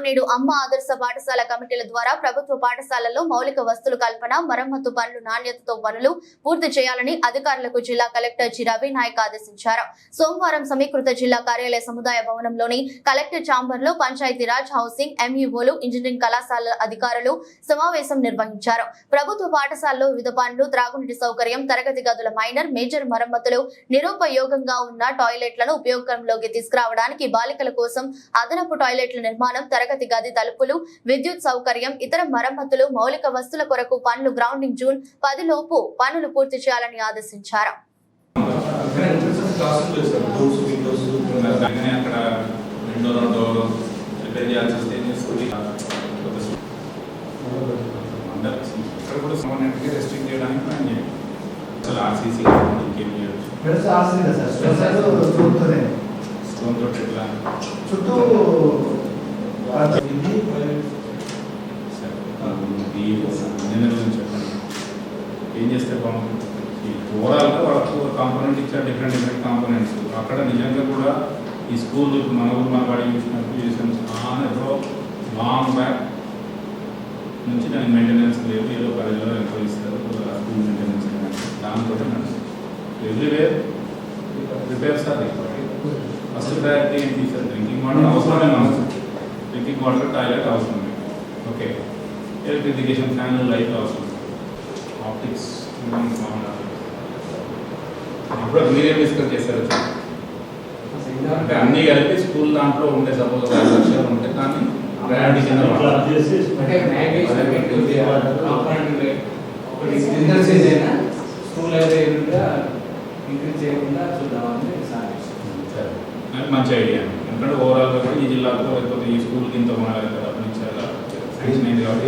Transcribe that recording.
నేడు అమ్మ ఆదర్శ పాఠశాల కమిటీల ద్వారా ప్రభుత్వ పాఠశాలల్లో మౌలిక వస్తువుల కల్పన, మరమ్మతు పనులు నాణ్యతతో పనులు పూర్తి చేయాలని అధికారులకు జిల్లా కలెక్టర్ జి రవి నాయక్ ఆదేశించారు. సోమవారం సమీకృత జిల్లా కార్యాలయ సముదాయ భవనంలోని కలెక్టర్ ఛాంబర్ లో పంచాయతీరాజ్, హౌసింగ్, ఎంఈఓలు, ఇంజనీరింగ్ కళాశాల అధికారులు సమావేశం నిర్వహించారు. ప్రభుత్వ పాఠశాలలో వివిధ పనులు, త్రాగునీటి సౌకర్యం, తరగతి గదుల మైనర్, మేజర్ మరమ్మతులు, నిరుపయోగంగా ఉన్న టాయిలెట్లను ఉపయోగంలోకి తీసుకురావడానికి, బాలికల కోసం అదనపు టాయిలెట్ల నిర్మాణం, తరగతి గది తలుపులు, విద్యుత్ సౌకర్యం, ఇతర మరమ్మతులు, మౌలిక వస్తువుల కొరకు పనులు గ్రౌండింగ్ జూన్ 10 లోపు పనులు పూర్తి చేయాలని ఆదేశించారు. చుట్టూ ఏం చేస్తే బాగుంటుంది. ఈ ఓవరాల్గా వాళ్ళకు కాంపోనెంట్ ఇచ్చారు, డిఫరెంట్ కాంపోనెంట్స్. అక్కడ నిజంగా కూడా ఈ స్కూల్ మన ఊరు మన బడి చూసినప్పుడు ఎప్పుడో లాంగ్ బ్యాక్ నుంచి దానికి మెయింటెనెన్స్ లేదు, ఏదో 10 ఏళ్ళు ఎంతో ఇస్తారు స్కూల్ మెయింటెనెన్స్. దాంతో everywhere repairs are first priority ఏంటి సార్? డ్రింకింగ్ వాటర్ అవసరమే, డ్రింకింగ్ వాటర్, టాయిలెట్ అవసరం, ఓకే, ఎలక్ట్రిఫికేషన్, ఫ్యాన్లు, లైట్ అవసరం, ఆప్టిక్స్. ఇప్పుడు మీరేం డిస్కస్ చేశారు? అంటే అన్నీ కలిపి స్కూల్ దాంట్లో ఉంటే సపోజ్ 5 లక్షలు ఉంటే దాన్ని ప్రయారిటీ కింద స్కూల్ అయితే ఇంక్రీజ్ చేయకుండా చూద్దామని మంచి ఐడియా. ఎందుకంటే ఓవరాల్గా ఈ జిల్లాలో లేకపోతే ఈ స్కూల్కి ఇంత కొనాలి కదా, అప్పటి నుంచి అలా శాంక్షన్ అయింది కాబట్టి